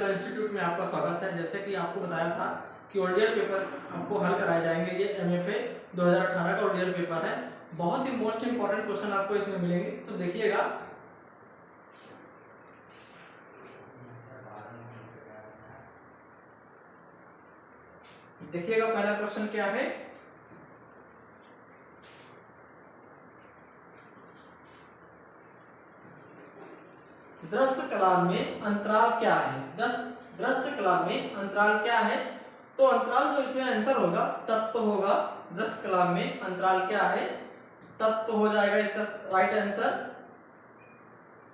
कला इंस्टीट्यूट में आपका स्वागत है। जैसे कि आपको बताया था कि ओडीएल पेपर आपको हल कराए जाएंगे। ये एमएफए 2018 का ओडीएल पेपर है। बहुत ही मोस्ट इंपॉर्टेंट क्वेश्चन आपको इसमें मिलेंगे, तो देखिएगा। देखिएगा पहला क्वेश्चन क्या है। दृश्य कला में अंतराल क्या है? दृश्य कला में अंतराल क्या है? तो अंतराल जो इसमें आंसर होगा तत्व होगा। दृश्य कला में अंतराल क्या है? तत्व हो जाएगा इसका राइट आंसर।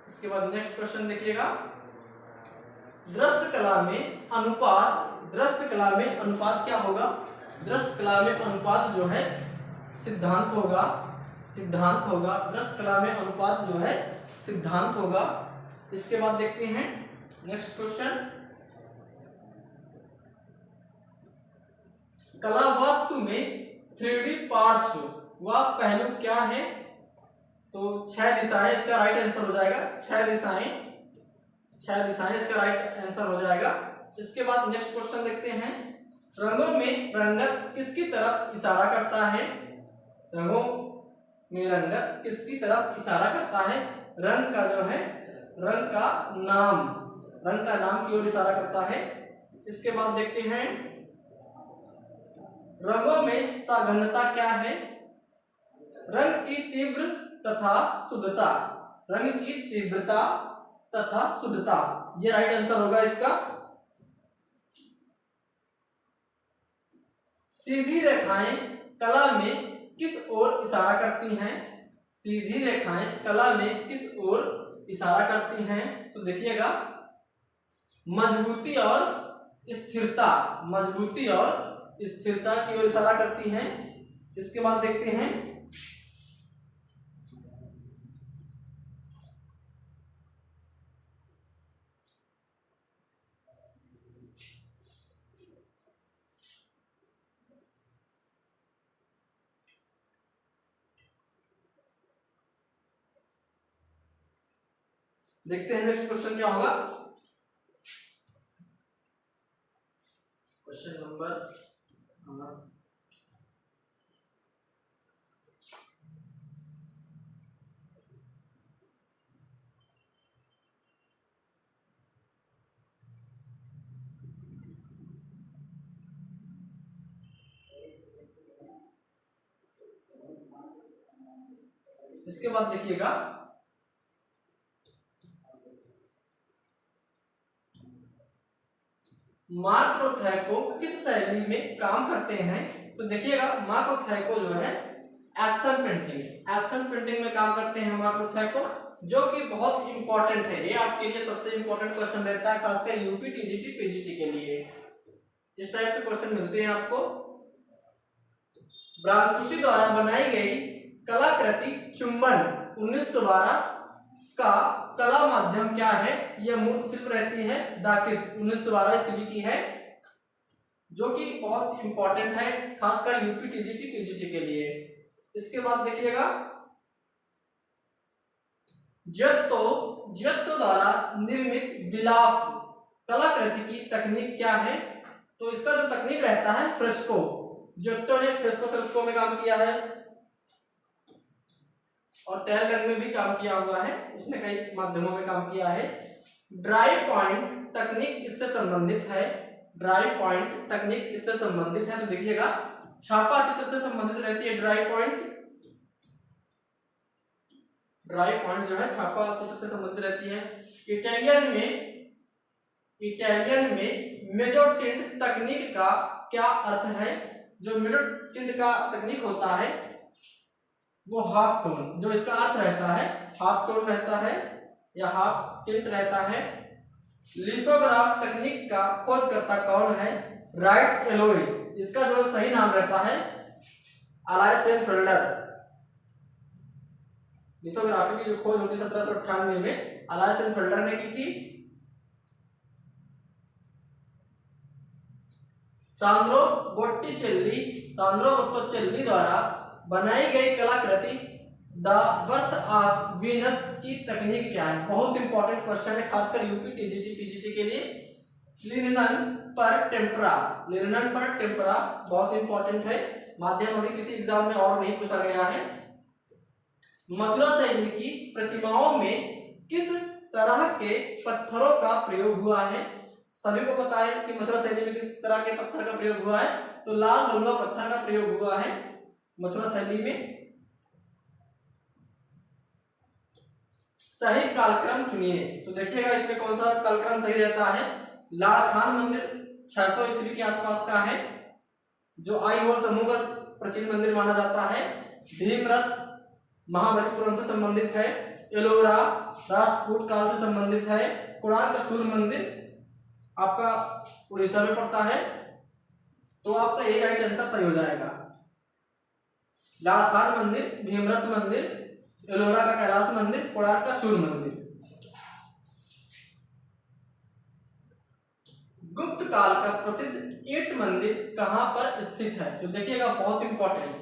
इसके बाद नेक्स्ट क्वेश्चन देखिएगा। दृश्य कला में अनुपात, दृश्य कला में अनुपात क्या होगा? दृश्य कला में अनुपात जो है सिद्धांत होगा, सिद्धांत होगा। दृश्य कला में अनुपात जो है सिद्धांत होगा। इसके बाद देखते हैं नेक्स्ट क्वेश्चन। कला वस्तु में 3D पार्श्व व पहलू क्या है? तो 6 दिशाएं इसका राइट आंसर हो जाएगा। 6 दिशाएं, 6 दिशाएं इसका राइट आंसर हो जाएगा। इसके बाद नेक्स्ट क्वेश्चन देखते हैं। रंगों में रंगत किसकी तरफ इशारा करता है? रंगों में रंगत किसकी तरफ इशारा करता है? रंग का जो है, रंग का नाम, रंग का नाम की ओर इशारा करता है। इसके बाद देखते हैं रंगों में सघनता क्या है? रंग की तीव्र तथा शुद्धता, रंग की तीव्रता तथा शुद्धता, ये राइट आंसर होगा इसका। सीधी रेखाएं कला में किस ओर इशारा करती हैं? सीधी रेखाएं कला में किस ओर इशारा करती हैं? तो देखिएगा मजबूती और स्थिरता, मजबूती और स्थिरता की ओर इशारा करती हैं। इसके बाद देखते हैं नेक्स्ट क्वेश्चन क्या होगा। क्वेश्चन नंबर इसके बाद देखिएगा मार्क और थैको किस शैली में काम करते हैं? तो देखिएगा मार्क और थैको जो है एक्शन पेंटिंग, एक्शन पेंटिंग में काम करते हैं मार्क और थैको, जो कि बहुत इंपॉर्टेंट है। ये आपके लिए सबसे इंपॉर्टेंट क्वेश्चन रहता है, खासकर यूपी, टीजीटी, पीजीटी के लिए इस टाइप से क्वेश्चन मिलते हैं आपको। ब्राह्मकुशी द्वारा बनाई गई कलाकृति चुंबन 1912 का कला माध्यम क्या है? यह मूर्त शिल्प रहती है दाकिस, 1912 ईस्वी की है, जो कि बहुत इंपॉर्टेंट है खासकर यूपी, टीजीटी, पीजीटी के लिए। इसके बाद देखिएगा जियोत्तो द्वारा निर्मित विलाप कलाकृति की तकनीक क्या है? तो इसका जो तकनीक रहता है फ्रेस्को, जियोत्तो ने फ्रेस्को में काम किया है और तेल रंग में भी काम किया हुआ है, उसने कई माध्यमों में काम किया है। ड्राई पॉइंट तकनीक इससे संबंधित है, ड्राई पॉइंट तकनीक इससे संबंधित है। तो देखिएगा छापा चित्र से संबंधित रहती है ड्राई पॉइंट, ड्राई पॉइंट जो है छापा चित्र से संबंधित रहती है। इटालियन में मेजोटिंट तकनीक का क्या अर्थ है? जो मेजोटिंट का तकनीक होता है वो हाफ टोन, जो इसका अर्थ रहता है हाफ टोन रहता है या हाफ टिल्ट रहता है। लिथोग्राफ तकनीक का खोजकर्ता कौन है? राइट एलोय, इसका जो सही नाम रहता है अलायसेनफेल्डर। लिथोग्राफी की जो खोज होती 1798 में अलायसेनफेल्डर ने की थी। सांद्रो बोट्टिचेल्ली द्वारा बनाई गई कलाकृति द बर्थ ऑफ वीनस की तकनीक क्या है? बहुत इंपॉर्टेंट क्वेश्चन है खासकर यूपी, टीजीटी, पीजीटी के लिए। लिनन पर टेम्परा, लिनन पर टेम्परा बहुत इंपॉर्टेंट है, माध्यम अभी किसी एग्जाम में और नहीं पूछा गया है। मथुरा शैली की प्रतिमाओं में किस तरह के पत्थरों का प्रयोग हुआ है? सभी को पता है कि मथुरा शैली में किस तरह के पत्थर का प्रयोग हुआ है, तो लाल बलुआ पत्थर का प्रयोग हुआ है मथुरा शैली में। सही कालक्रम चुनिए, तो देखिएगा इसमें कौन सा कालक्रम सही रहता है। लाड़ खान मंदिर 600 ईस्वी के आसपास का है, जो आईहोल समूह का प्राचीन मंदिर माना जाता है। भीमरथ महाबलीपुरम से संबंधित है। एलोरा राष्ट्रकूट काल से संबंधित है। कोणार्क का सूर्य मंदिर आपका उड़ीसा में पड़ता है, तो आपका एक राइट आंसर सही हो जाएगा। लाड़ खान मंदिर, भीमरथ मंदिर, एलोरा का कैलाश मंदिर, कोणार्क का सूर्य मंदिर। गुप्त काल का प्रसिद्ध ईंट मंदिर कहां पर स्थित है? तो देखिएगा बहुत इंपॉर्टेंट,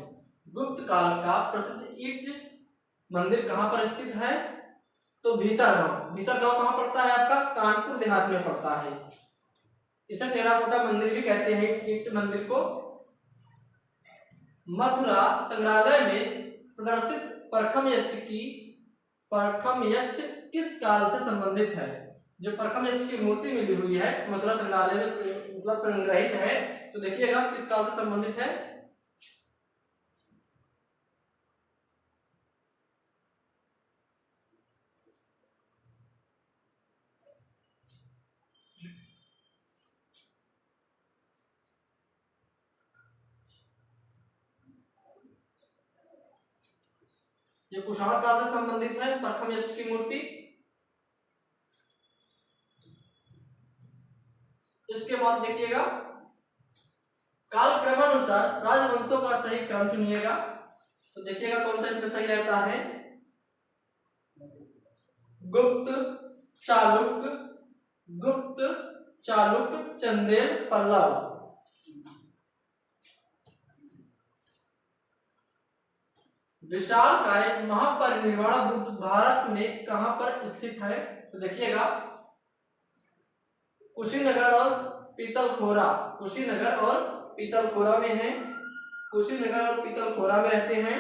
गुप्त काल का प्रसिद्ध ईंट मंदिर कहां पर स्थित है? तो भीतरगांव। भीतरगांव कहां पड़ता है? आपका कानपुर देहात में पड़ता है। इसे टेराकोटा मंदिर भी कहते हैं ईंट मंदिर को। मथुरा संग्रहालय में प्रदर्शित परखम यक्ष किस काल से संबंधित है? जो परखम यक्ष की मूर्ति मिली हुई है मथुरा संग्रहालय में, मतलब संग्रहित है, तो देखिएगा किस काल से संबंधित है। ये कुषाण काल से संबंधित है परखम यक्ष की मूर्ति। इसके बाद देखिएगा काल क्रमानुसार राजवंशों का सही क्रम चुनिएगा, तो देखिएगा कौन सा इसमें सही रहता है। गुप्त, चालुक्य, चंदेल, पल्लव। विशालकाय महापरिनिर्वाण बुद्ध भारत में कहां पर स्थित है? तो देखिएगा कुशीनगर और पीतलखोरा, कुशीनगर और पीतलखोरा में है। कुशीनगर और पीतलखोरा में रहते हैं।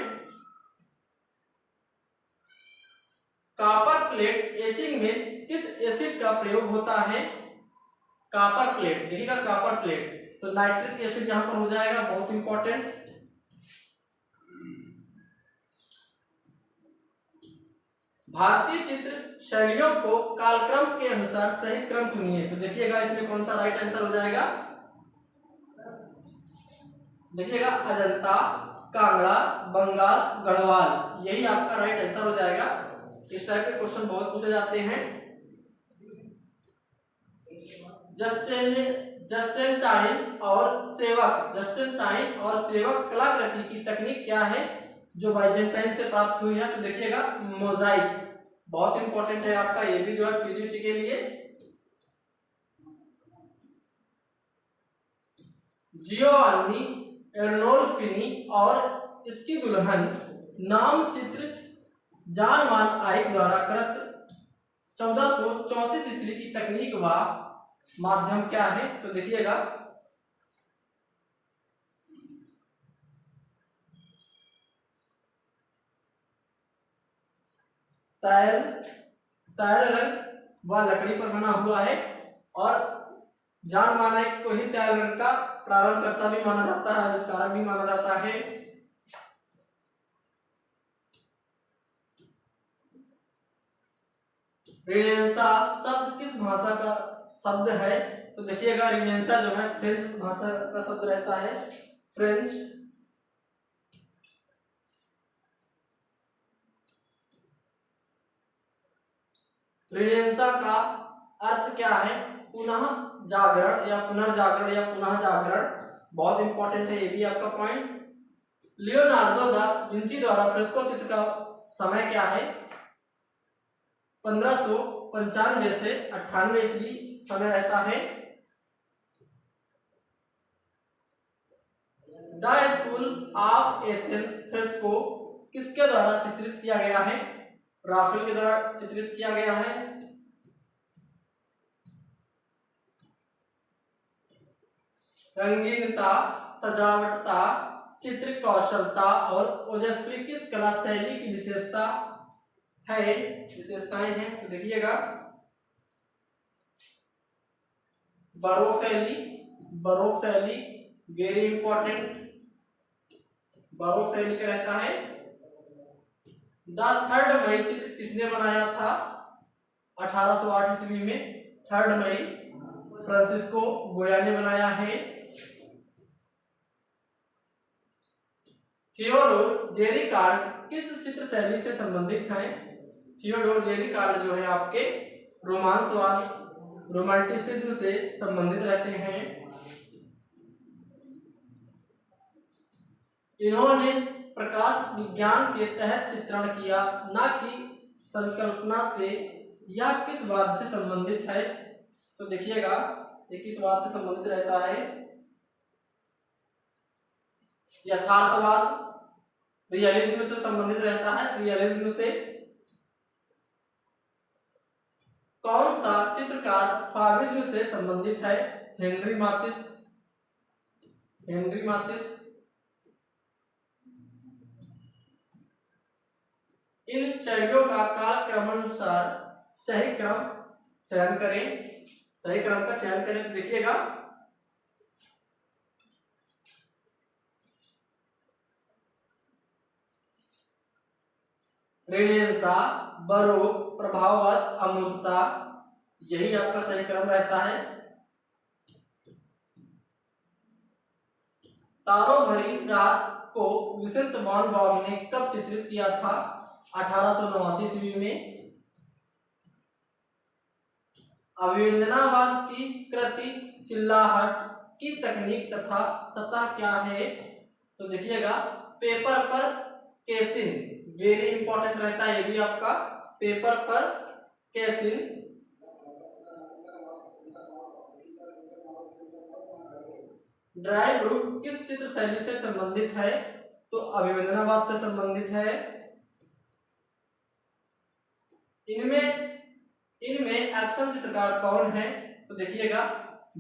कॉपर प्लेट एचिंग में किस एसिड का प्रयोग होता है? कॉपर प्लेट, देखिएगा कॉपर प्लेट, तो नाइट्रिक एसिड यहां पर हो जाएगा, बहुत इंपॉर्टेंट। भारतीय चित्र शैलियों को कालक्रम के अनुसार सही क्रम चुनिए, तो देखिएगा इसमें कौन सा राइट आंसर हो जाएगा। देखिएगा अजंता, कांगड़ा, बंगाल, गढ़वाल, यही आपका राइट आंसर हो जाएगा। इस टाइप के क्वेश्चन बहुत पूछे जाते हैं। जस्टेंटाइन और सेवक कलाकृति की तकनीक क्या है जो बाइजेंटाइन से प्राप्त हुई है? तो देखिएगा मोजाइक, बहुत इंपॉर्टेंट है आपका ये भी जो है पीजीटी के लिए। जियोवान्नी एर्नोल्फिनी और इसकी दुल्हन नाम चित्र जॉन वान आइक द्वारा कृत 1434 ईस्वी की तकनीक व माध्यम क्या है? तो देखिएगा तैल रंग व लकड़ी पर बना हुआ है, और जॉन वान आइक को ही तैल रंग का प्रारंभकर्ता भी माना जाता है, आविष्कारक भी माना जाता है। रिनेंसा शब्द किस भाषा का शब्द है? तो देखिएगा रिनेंसा जो है फ्रेंच भाषा का शब्द रहता है, फ्रेंच। रिनेंसा का अर्थ क्या है? पुनः जागरण या पुनर्जागरण या पुनः जागरण, बहुत इंपॉर्टेंट है ये भी आपका पॉइंट। लियोनार्डो दा विंची द्वारा फ्रेस्को चित्र का समय क्या है? 1595 से 98 ईस्वी समय रहता है। The school of Athens fresco किसके द्वारा चित्रित किया गया है? राफेल के द्वारा चित्रित किया गया है। रंगीनता, सजावटता, चित्र कौशलता और ओजस्वी किस कला शैली की विशेषताएं हैं? तो देखिएगा, बरोक शैली वेरी इंपॉर्टेंट, बरोक शैली का रहता है। द थर्ड मई चित्र किसने बनाया था? 1808 ईस्वी में 3 मई फ्रांसिस्को गोया ने बनाया है। थियोडोर जेरिकार्ड किस चित्र शैली से संबंधित है? थियोडोर जेरिकार्ड जो है आपके रोमांसवाद, रोमांटिसिज्म से संबंधित रहते हैं। इन्होंने प्रकाश विज्ञान के तहत चित्रण किया, न कि संकल्पना से। यह किस बात से संबंधित है? तो देखिएगा, ये किस बात से संबंधित रहता है? यथार्थवाद, रियलिज्म से संबंधित रहता है, रियलिज्म से। कौन सा चित्रकार फाविज्म से संबंधित है? हेनरी मातिस। इन शैलियों का कालक्रमानुसार सही क्रम चयन करें, सही क्रम का चयन करें। तो देखिएगा, रेनेसां, बरोक, प्रभाववाद, अमूर्तता, यही आपका सही क्रम रहता है। तारों भरी रात को विंसेंट वैन गॉग ने कब चित्रित किया था? 1889 ईस्वी में। अभिव्यंजनावाद की कृति चिल्लाहट की तकनीक तथा सतह क्या है? तो देखिएगा, पेपर पर केसिंग वेरी इंपॉर्टेंट रहता है, ये भी आपका पेपर पर केसिंग। ड्राई ब्रुक किस चित्र शैली से संबंधित है? तो अभिव्यंजनावाद से संबंधित है। इनमें एक्शन चित्रकार कौन है? तो देखिएगा,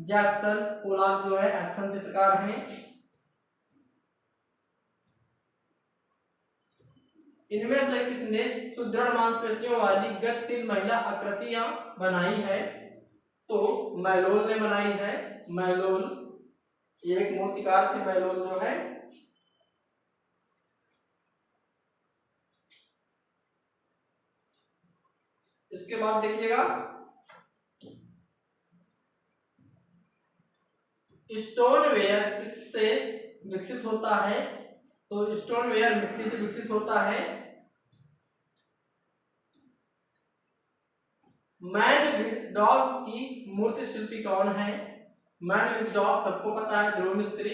जैक्सन पोलाक जो है एक्शन चित्रकार हैं। इनमें से किसने सुदृढ़ मांसपेशियों वाली गतिशील महिला आकृतियां बनाई है? तो मैलोल ने बनाई है। मैलोल एक मूर्तिकार थे, मैलोल जो है। इसके बाद देखिएगा, स्टोनवेयर किससे विकसित होता है? तो स्टोनवेयर मिट्टी से विकसित होता है। मैन विद डॉग की मूर्ति शिल्पी कौन है? मैन विद डॉग सबको पता है, ध्रुव मिस्त्री,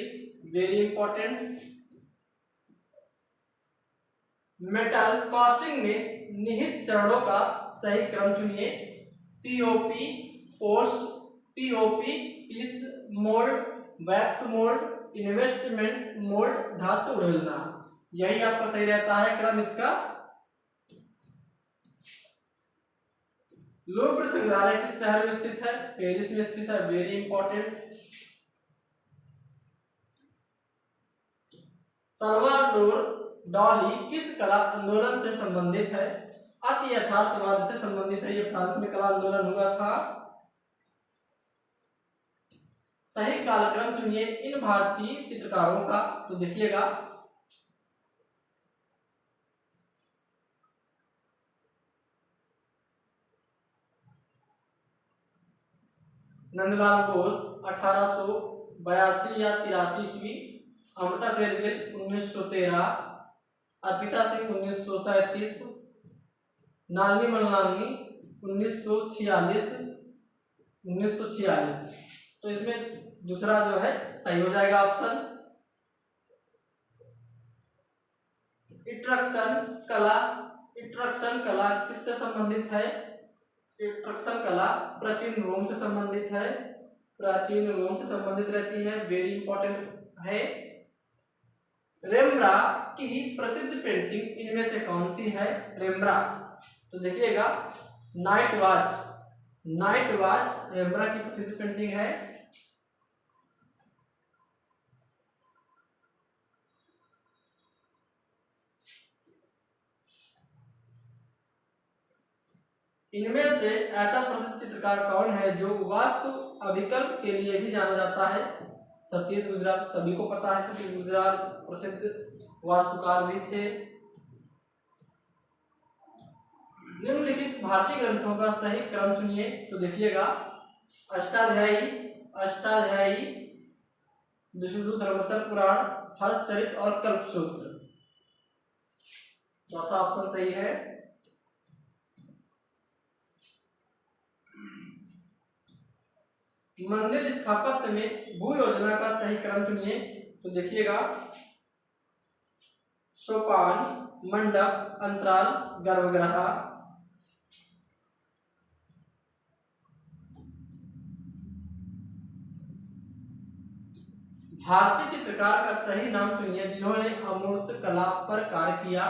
वेरी इंपॉर्टेंट। मेटल कास्टिंग में निहित चरणों का सही क्रम चुनिए। POP post, POP piece mould, wax mould, investment mould, धातु उड़ेलना, यही आपका सही रहता है क्रम इसका। लूव्र संग्रहालय किस शहर में स्थित है? पेरिस में स्थित है, वेरी इंपॉर्टेंट। साल्वाडोर डाली किस कला आंदोलन से संबंधित है? अति यथार्थवाद से संबंधित है, ये फ्रांस में कला आंदोलन हुआ था। सही कालक्रम चुनिए इन भारतीय चित्रकारों का। तो देखिएगा, नंदलाल बोस 1882 या 83 ईस्वी, अमृता शेरगिल 1913, अर्पिता सिंह 1937, नालनी मनलानी 1946। तो इसमें दूसरा जो है सही हो जाएगा ऑप्शन। इट्रक्शन कला किससे संबंधित है? इट्रक्शन कला प्राचीन रोम से संबंधित है, प्राचीन रोम से संबंधित रहती है, वेरी इंपॉर्टेंट है। रेम्ब्रा की प्रसिद्ध पेंटिंग इनमें से कौन सी है? रेम्ब्रा, तो देखिएगा, नाइट वॉच, रेम्ब्रा की प्रसिद्ध पेंटिंग है। इनमें से ऐसा प्रसिद्ध चित्रकार कौन है जो वास्तु अभिकल्प के लिए भी जाना जाता है? सतीश गुजराल, सभी को पता है सतीश गुजराल प्रसिद्ध वास्तुकार भी थे। निम्नलिखित भारतीय ग्रंथों का सही क्रम चुनिए। तो देखिएगा, अष्टाध्यायी, अष्टाध्यायी, विष्णु धर्मोत्तर पुराण, हर्षचरित और कल्पसूत्र। चौथा ऑप्शन सही है। मंदिर स्थापत्य में भू योजना का सही क्रम चुनिए। तो देखिएगा, सोपान, मंडप, अंतराल, गर्भगृह। भारतीय चित्रकार का सही नाम चुनिए जिन्होंने अमूर्त कला पर कार्य किया।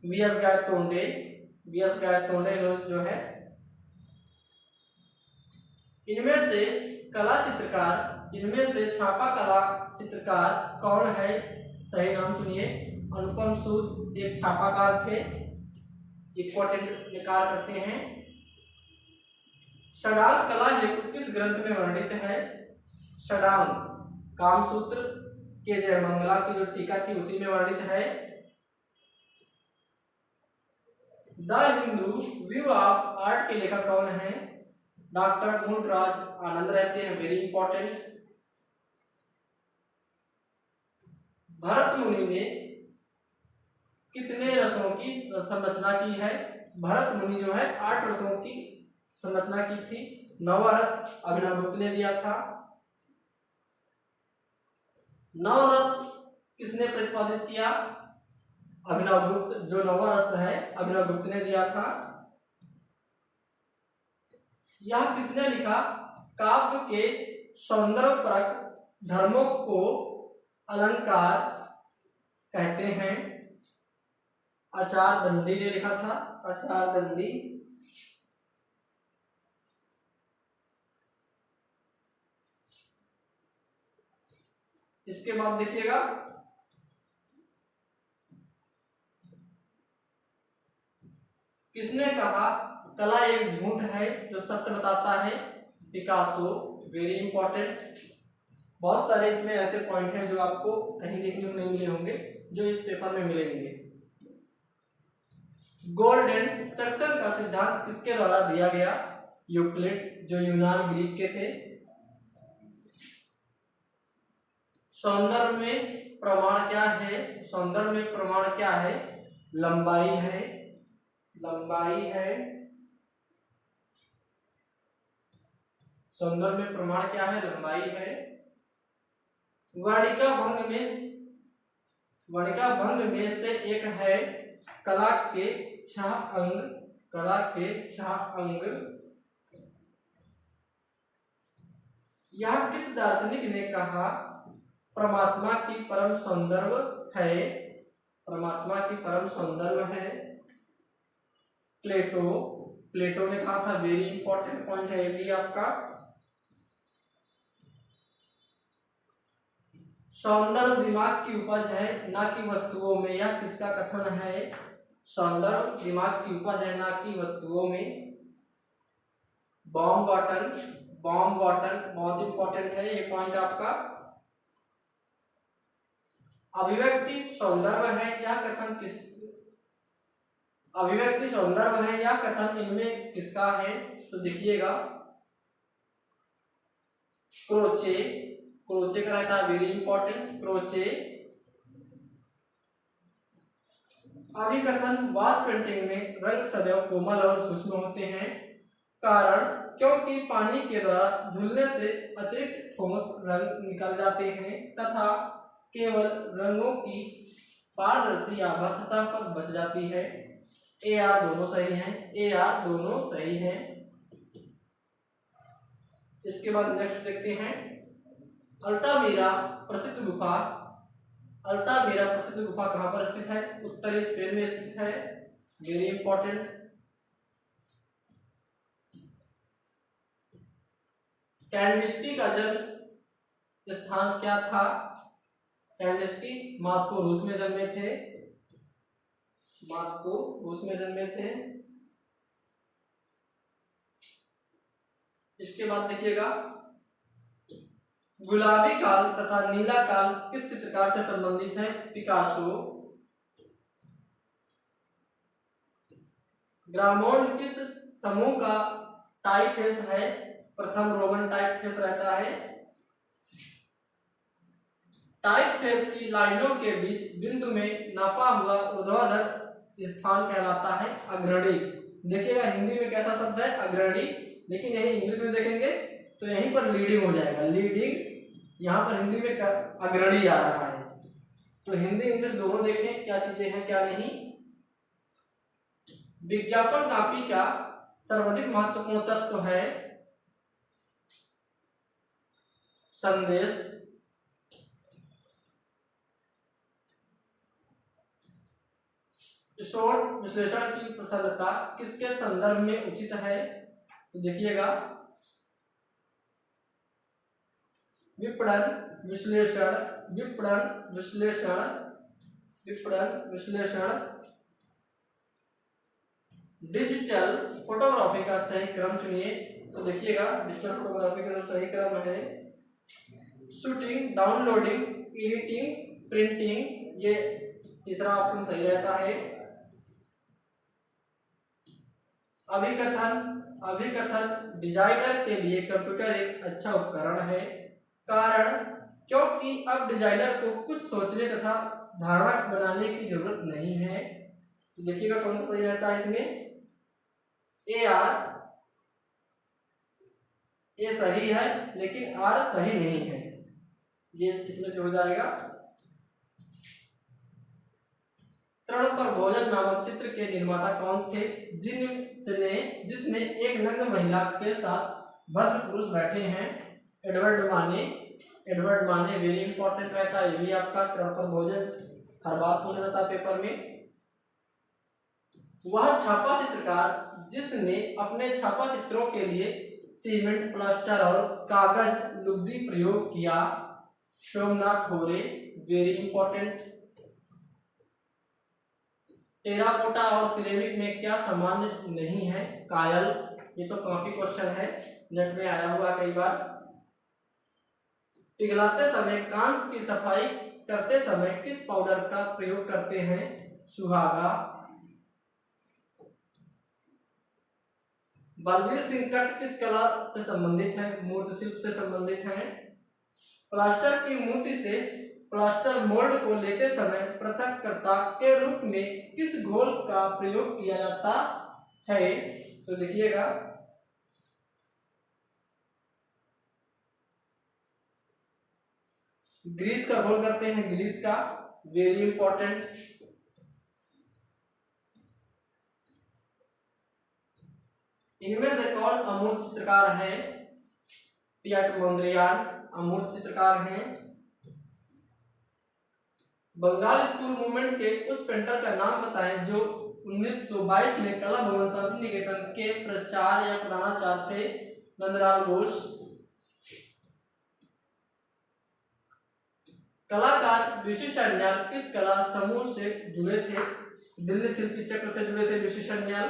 वी.एस. गायतोंडे, वी.एस. गायतोंडे जो है। इनमें से कला चित्रकार, इनमें से छापा कला चित्रकार कौन है? सही नाम चुनिए। अनुपम सूद एक छापाकार थे, इम्पोर्टेंट कार्य करते हैं। षडांग कला हेतु किस ग्रंथ में वर्णित है? षडांग कामसूत्र के जयमंगला की जो टीका थी उसी में वर्णित है। The Hindu view of art के लेखक कौन है? डॉक्टर मुंटराज आनंद रहते हैं, वेरी इंपॉर्टेंट। भरत मुनि ने कितने रसों की संरचना की है? भरत मुनि जो है 8 रसों की संरचना की थी। 9वां रस अभिनवगुप्त ने दिया था। 9 रस किसने प्रतिपादित किया? अभिनवगुप्त। जो 9वां रस है अभिनवगुप्त ने दिया था। यह किसने लिखा? काव्य के सौंदर्यपरक धर्मों को अलंकार कहते हैं। आचार्य दंडी ने लिखा था, आचार्य दंडी। इसके बाद देखिएगा, किसने कहा कला एक झूठ है जो सत्य बताता है? Picasso, very important. बहुत सारे इसमें ऐसे पॉइंट हैं जो आपको कहीं देखने को नहीं मिले होंगे, जो इस पेपर में मिलेंगे। गोल्डन सेक्शन का सिद्धांत किसके द्वारा दिया गया? यूक्लिड, जो यूनान ग्रीक के थे। सौंदर्य में प्रमाण क्या है? सौंदर्य में प्रमाण क्या है? लंबाई है, लंबाई है। सौंदर्य में प्रमाण क्या है? लंबाई है। वर्णिका भंग में से एक है कला के 6 अंग, कला के 6 अंग। यह किस दार्शनिक ने कहा परमात्मा की परम सौंदर्य है? परमात्मा की परम सौंदर्य है प्लेटो, प्लेटो ने कहा था, वेरी इंपॉर्टेंट पॉइंट है ये भी आपका। सौंदर्य दिमाग की उपज है ना कि वस्तुओं में, यह किसका कथन है? सौंदर्य दिमाग की उपज है ना कि वस्तुओं में। बॉम्बॉटन, बॉम्बॉटन बहुत इंपॉर्टेंट है ये पॉइंट आपका। अभिव्यक्ति सौंदर्य है या कथन किस, अभिव्यक्ति सौंदर्य है या कथन इनमें किसका है? तो देखिएगा, क्रोचे, क्रोचे का रहता है, वेरी इंपॉर्टेंट, क्रोचे। अभिकथन वाश पेंटिंग में रंग सदैव कोमल और सूक्ष्म होते हैं। कारण क्योंकि पानी के द्वारा धुलने से अतिरिक्त ठोस रंग निकल जाते हैं तथा केवल रंगों की पारदर्शी आभा सतह पर बच जाती है। ए आर दोनों सही हैं, ए आर दोनों सही हैं। इसके बाद नेक्स्ट देखते हैं, अल्तामीरा प्रसिद्ध गुफा, अल्तामीरा प्रसिद्ध गुफा कहां पर स्थित है? उत्तरी स्पेन में स्थित है, वेरी इंपॉर्टेंट। कैंडिस्की का जन्म स्थान क्या था? कैंडिस्की मॉस्को रूस में जन्मे थे, मॉस्को रूस में जन्मे थे। इसके बाद देखिएगा, गुलाबी काल तथा नीला काल किस चित्रकार से संबंधित है? पिकासो। ग्रामोंड किस समूह का टाइपफेस है? प्रथम रोमन टाइपफेस रहता है। टाइपफेस की लाइनों के बीच बिंदु में नापा हुआ ऊर्ध्वाधर स्थान कहलाता है अग्रणी। देखिएगा हिंदी में कैसा शब्द है? अग्रणी, लेकिन यही इंग्लिश में देखेंगे तो यहीं पर लीडिंग हो जाएगा, लीडिंग। यहाँ पर हिंदी में अग्रणी आ रहा है। तो हिंदी इंग्लिश दोनों देखें क्या चीजें हैं क्या नहीं। विज्ञापन कॉपी का सर्वाधिक महत्वपूर्ण तत्व है संदेश। शोध विश्लेषण की प्रसारता किसके संदर्भ में उचित है? तो देखिएगा, विपणन विश्लेषण, विपणन विश्लेषण, विपणन विश्लेषण, डिजिटल फोटोग्राफी का सही क्रम चुनिए। तो देखिएगा, डिजिटल फोटोग्राफी का जो सही क्रम है शूटिंग, डाउनलोडिंग, एडिटिंग, प्रिंटिंग, ये तीसरा ऑप्शन सही रहता है। अभिकथन, अभिकथन डिजाइनर के लिए कंप्यूटर एक अच्छा उपकरण है। कारण, क्योंकि अब डिजाइनर को कुछ सोचने तथा धारणा बनाने की जरूरत नहीं है। तो देखिएगा कौन सा सही रहता है इसमें? ए आर, ए सही है लेकिन आर सही नहीं है, ये इसमें से हो जाएगा। तृण पर भोजन नामक चित्र के निर्माता कौन थे? जिसने एक नग्न महिला के साथ भद्र पुरुष बैठे हैं। एडवर्ड माने। एडवर्ड माने वेरी इंपॉर्टेंट रहता है, ये भी आपका तृण पर भोजन हर बार पूछा जाता है पेपर में। वह छापा चित्रकार जिसने अपने छापा चित्रों के लिए सीमेंट, प्लास्टर और कागज लुगदी प्रयोग किया। सोमनाथ होरे, वेरी इंपॉर्टेंट। टेराकोटा और सिरेमिक में क्या सामान्य नहीं है? कायल, ये तो कॉपी क्वेश्चन है, नेट में आया हुआ कई बार। पिघलाते समय कांच की सफाई करते समय किस पाउडर का प्रयोग करते हैं? सुहागा। बलबीर सिंह कट किस कला से संबंधित है? मूर्ति शिल्प से संबंधित है। प्लास्टर की मूर्ति से प्लास्टर मोल्ड को लेते समय पृथक्कर्ता के रूप में किस घोल का प्रयोग किया जाता है? तो देखिएगा, ग्रीस का घोल करते हैं, ग्रीस का, वेरी इंपॉर्टेंट। इनमें से कौन अमूर्त चित्रकार है? पियट मोंद्रियान अमूर्त चित्रकार हैं। बंगाल स्कूल मूवमेंट के उस पेंटर का नाम बताएं जो 1922 में कला भवन शांति निकेतन के प्रचार या प्रधानाचार्य थे। नंदलाल बोस। कलाकार ऋषि सान्याल किस कला समूह से जुड़े थे? दिल्ली शिल्पी चक्र से जुड़े थे ऋषि सान्याल।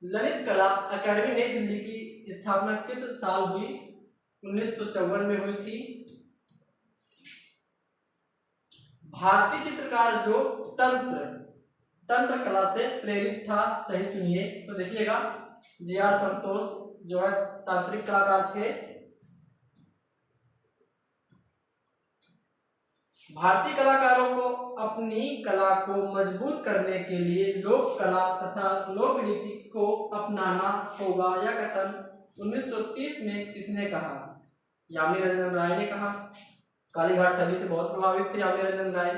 ललित कला अकादमी नई दिल्ली की स्थापना किस साल हुई? 1954 में हुई थी। भारतीय चित्रकार जो तंत्र कला से प्रेरित था, सही चुनिए। तो देखिएगा, जी.आर. संतोष जो है तांत्रिक कलाकार थे। भारतीय कलाकारों को अपनी कला को मजबूत करने के लिए लोक कला तथा लोक रीति को अपनाना होगा, यह कथन 1930 में किसने कहा? यामिनी रंजन राय ने कहा। कालीघाट शैली से बहुत प्रभावित थे यामिनी रंजन राय।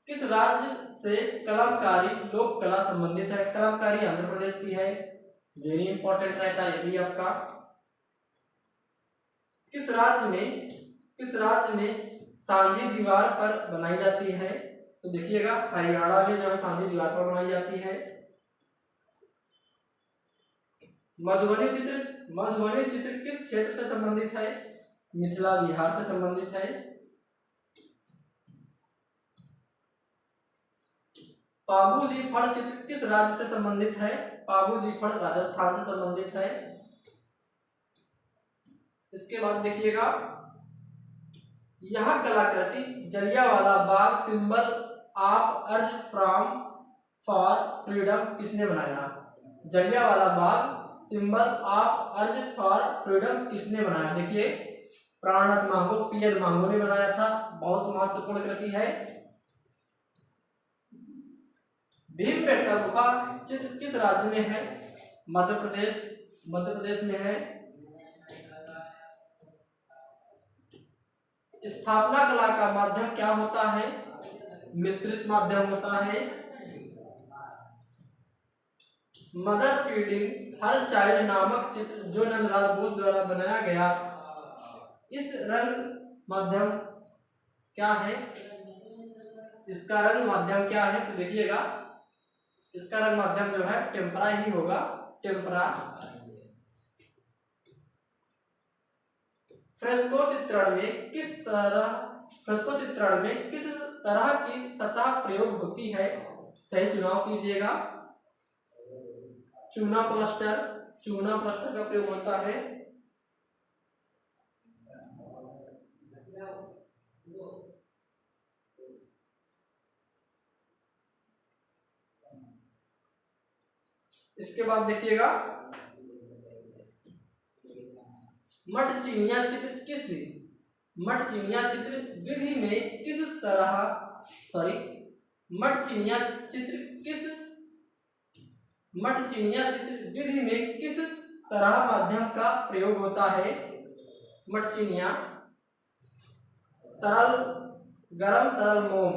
किस राज्य से कलमकारी लोक कला संबंधित है? कलमकारी आंध्र प्रदेश की है, वेरी इंपॉर्टेंट रहता है ये भी आपका। किस राज्य में सांझी दीवार पर बनाई जाती है? तो देखिएगा, हरियाणा में जो है सांझी दीवार पर बनाई जाती है। मधुबनी चित्र किस क्षेत्र से संबंधित है? मिथिला बिहार से संबंधित है। पाबूजी फड़ चित्र किस राज्य से संबंधित है? पाबूजी फड़ राजस्थान से संबंधित है। इसके बाद देखिएगा, यह कलाकृति Jallianwala Bagh symbol of urge from for freedom किसने बनाया? Jallianwala Bagh symbol of urge for freedom किसने बनाया? देखिए, प्राणनाथ मांगो, पीएन मांगो ने बनाया था। बहुत महत्वपूर्ण कृति है। भीमबेटका गुफा चित्र किस राज्य में है? मध्य प्रदेश, मध्य प्रदेश में है। स्थापना कला का माध्यम क्या होता है? मिश्रित माध्यम होता है। मदर फीडिंग हर चाइल्ड नामक चित्र जो नंदलाल बोस द्वारा बनाया गया, इस रंग माध्यम क्या है? इसका रंग माध्यम क्या है? तो देखिएगा, इसका रंग माध्यम जो है टेम्परा ही होगा, टेम्परा। फ्रेस्को चित्रण में किस तरह की सतह प्रयोग होती है? सही चुनाव कीजिएगा। चूना प्लास्टर, चूना प्लास्टर का प्रयोग होता है। इसके बाद देखिएगा, मटचिनिया चित्र विधि में किस तरह मटचिनिया चित्र विधि में किस तरह माध्यम का प्रयोग होता है? मटचिनिया तरल, गरम तरल मोम,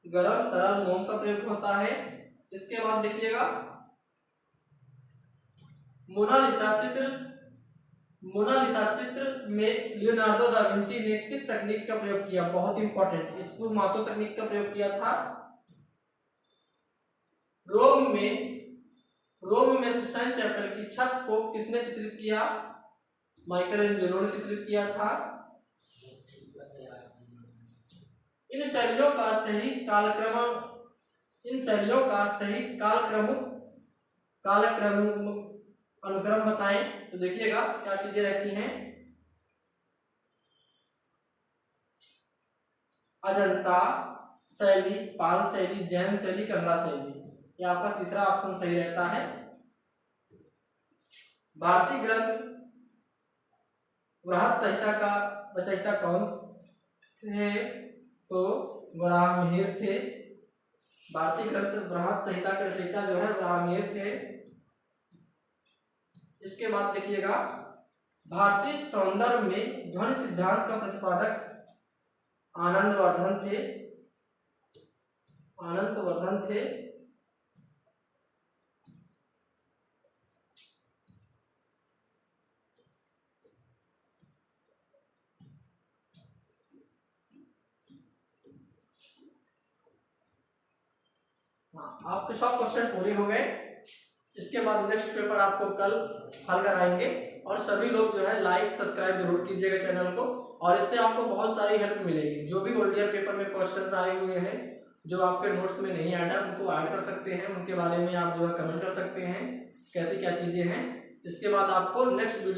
गरम तरल मोम का प्रयोग होता है। इसके बाद देखिएगा, मोनालिसा चित्र में लियोनार्डो दा विंची ने किस तकनीक का प्रयोग किया? बहुत इंपॉर्टेंट, स्फुमातो तकनीक का प्रयोग किया था। रोम में सिस्टाइन चैपल की छत को किसने चित्रित किया? माइकलएंजेलो ने चित्रित किया था। इन शैलियों का सही अनुक्रम बताएं। तो देखिएगा क्या चीजें रहती हैं। अजंता शैली, पाल शैली, जैन शैली, कंगला शैली। ये आपका तीसरा ऑप्शन सही रहता है। भारतीय ग्रंथ बृहत संहिता का रचयिता कौन थे? तो वराहमिहिर थे। भारतीय ग्रंथ बृहत संहिता के रचयिता जो है वराहमिहिर थे। इसके बाद देखिएगा, भारतीय सौंदर्य में ध्वनि सिद्धांत का प्रतिपादक आनंदवर्धन थे। आपके 100 क्वेश्चन पूरे हो गए। इसके बाद नेक्स्ट पेपर आपको कल हल कराएंगे। और सभी लोग जो है लाइक सब्सक्राइब जरूर कीजिएगा चैनल को, और इससे आपको बहुत सारी हेल्प मिलेगी। जो भी ओल्ड ईयर पेपर में क्वेश्चंस आए हुए हैं जो आपके नोट्स में नहीं ऐड है, उनको ऐड कर सकते हैं। उनके बारे में आप जो है कमेंट कर सकते हैं कैसी क्या चीजें हैं। इसके बाद आपको नेक्स्ट